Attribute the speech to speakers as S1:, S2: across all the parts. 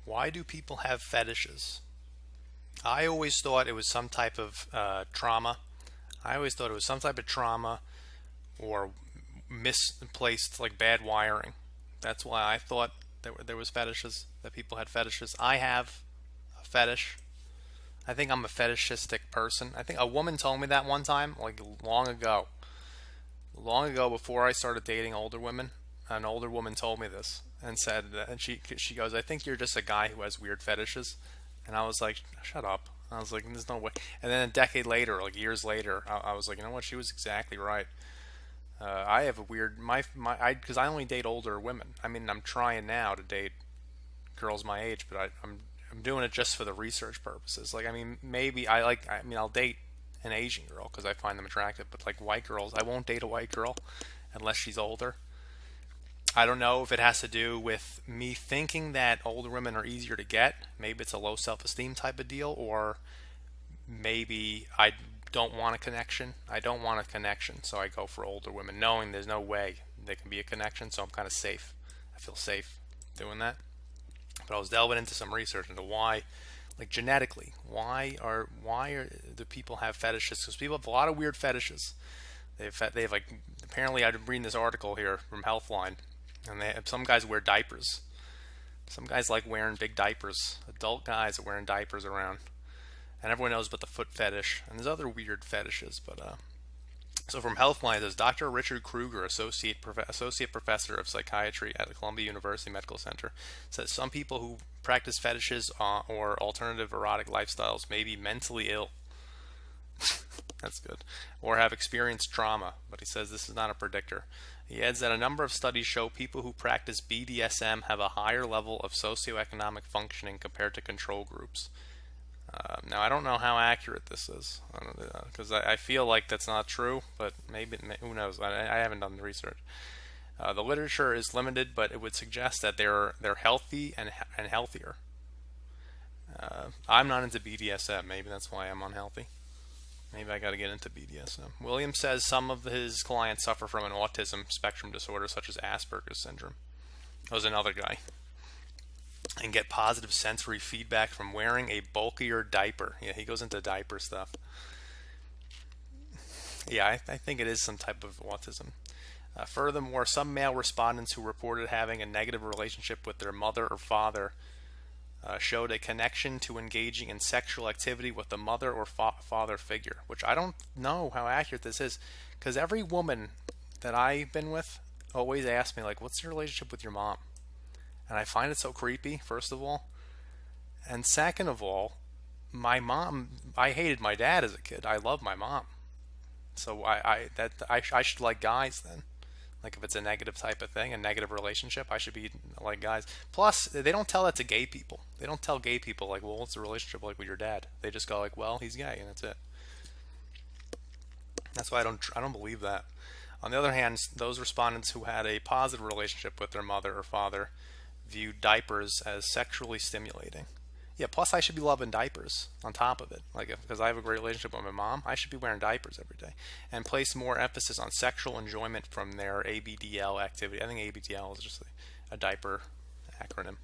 S1: Why do people have fetishes? I always thought it was some type of trauma. I always thought it was some type of trauma or misplaced, like bad wiring. That's why I thought there was fetishes, that people had fetishes. I have a fetish. I think I'm a fetishistic person. I think a woman told me that one time, like long ago. Long ago, before I started dating older women, an older woman told me this and said, and she goes, "I think you're just a guy who has weird fetishes." And I was like, "Shut up." I was like, "There's no way." And then a decade later, like years later, I was like, "You know what? She was exactly right." I have a weird because I only date older women. I mean, I'm trying now to date girls my age, but I'm doing it just for the research purposes. Like, I mean, maybe I mean, I'll date an Asian girl because I find them attractive, but like white girls, I won't date a white girl unless she's older. I don't know if it has to do with me thinking that older women are easier to get. Maybe it's a low self-esteem type of deal, or maybe I don't want a connection. I don't want a connection, so I go for older women, knowing there's no way there can be a connection, so I'm kind of safe. I feel safe doing that. But I was delving into some research into why, like genetically, why are do people have fetishes? Because people have a lot of weird fetishes. They have like, apparently I'm reading this article here from Healthline, and they have, some guys wear diapers. Some guys like wearing big diapers. Adult guys are wearing diapers around, and everyone knows about the foot fetish. And there's other weird fetishes, but so from Healthline, there's Dr. Richard Kruger, associate professor of psychiatry at the Columbia University Medical Center, says some people who practice fetishes or alternative erotic lifestyles may be mentally ill. That's good. Or have experienced trauma, but he says this is not a predictor. He adds that a number of studies show people who practice BDSM have a higher level of socioeconomic functioning compared to control groups. Now, I don't know how accurate this is, because I feel like that's not true, but maybe, who knows? I haven't done the research. The literature is limited, but it would suggest that they're healthy and healthier. I'm not into BDSM. Maybe that's why I'm unhealthy. Maybe I got to get into BDSM. Williams says some of his clients suffer from an autism spectrum disorder, such as Asperger's syndrome. That was another guy. And get positive sensory feedback from wearing a bulkier diaper. Yeah, he goes into diaper stuff. Yeah, I think it is some type of autism. Furthermore, some male respondents who reported having a negative relationship with their mother or father showed a connection to engaging in sexual activity with the mother or father figure, which I don't know how accurate this is, because every woman that I've been with always asks me, like, what's your relationship with your mom? And I find it so creepy, first of all. And second of all, my mom, I hated my dad as a kid. I love my mom. So I should like guys then. Like if it's a negative type of thing, a negative relationship, I should be like guys. Plus, they don't tell that to gay people. They don't tell gay people like, well, what's the relationship like with your dad? They just go like, well, he's gay, and that's it. That's why I don't believe that. On the other hand, those respondents who had a positive relationship with their mother or father viewed diapers as sexually stimulating. Yeah, plus I should be loving diapers on top of it. Like, because I have a great relationship with my mom, I should be wearing diapers every day. And place more emphasis on sexual enjoyment from their ABDL activity. I think ABDL is just a diaper acronym.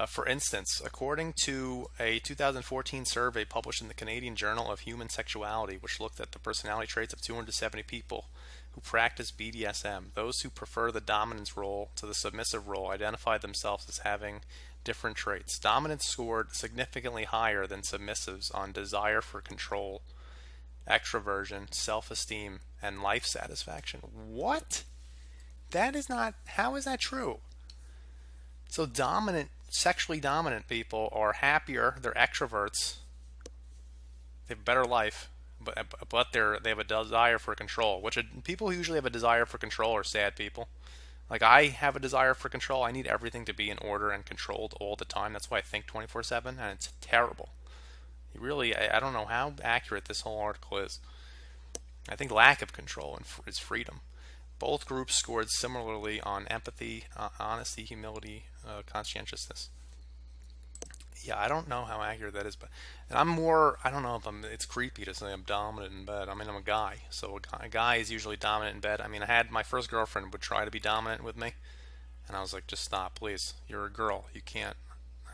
S1: For instance, according to a 2014 survey published in the Canadian Journal of Human Sexuality, which looked at the personality traits of 270 people who practice BDSM, those who prefer the dominance role to the submissive role identified themselves as having different traits. Dominants scored significantly higher than submissives on desire for control, extroversion, self-esteem, and life satisfaction. What? That is not, how is that true? So sexually dominant people are happier, they're extroverts, they have a better life, but they have a desire for control, which people who usually have a desire for control are sad people. Like, I have a desire for control. I need everything to be in order and controlled all the time. That's why I think 24/7, and it's terrible. Really, I don't know how accurate this whole article is. I think lack of control is freedom. Both groups scored similarly on empathy, honesty, humility, conscientiousness. Yeah, I don't know how accurate that is, but and I don't know if it's creepy to say I'm dominant in bed. I mean, I'm a guy, so a guy is usually dominant in bed. I mean, my first girlfriend would try to be dominant with me, And I was like, just stop, please. You're a girl. You can't.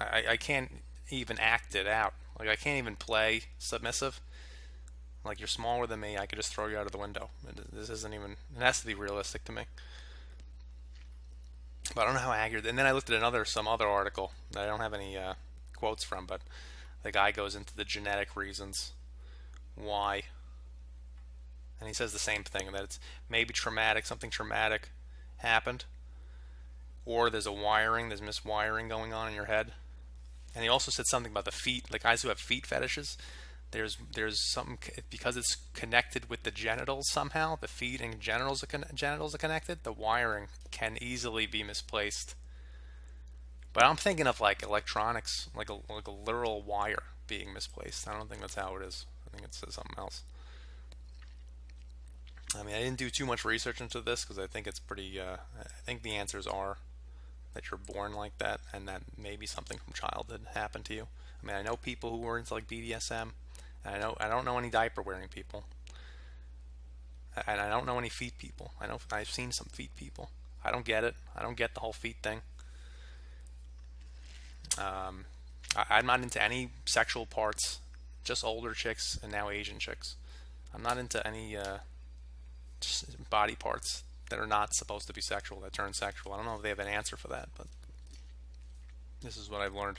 S1: I can't even act it out. Like I can't even play submissive. Like you're smaller than me. I could just throw you out of the window. This isn't even. It has to be realistic to me. But I don't know how accurate. And then I looked at some other article that I don't have any quotes from, but the guy goes into the genetic reasons why, and he says the same thing, that it's maybe traumatic, something traumatic happened, or there's miswiring going on in your head. And he also said something about the feet, like guys who have feet fetishes. There's something because it's connected with the genitals somehow. The feet and genitals are connected. The wiring can easily be misplaced. But I'm thinking of like electronics, like a literal wire being misplaced. I don't think that's how it is. I think it's something else. I mean, I didn't do too much research into this because I think it's pretty. I think the answers are that you're born like that, and that maybe something from childhood happened to you. I mean, I know people who were into like BDSM, and I don't know any diaper wearing people, and I don't know any feet people. I've seen some feet people. I don't get it. I don't get the whole feet thing. I'm not into any sexual parts, just older chicks and now Asian chicks. I'm not into any body parts that are not supposed to be sexual that turn sexual. I don't know if they have an answer for that, but this is what I've learned.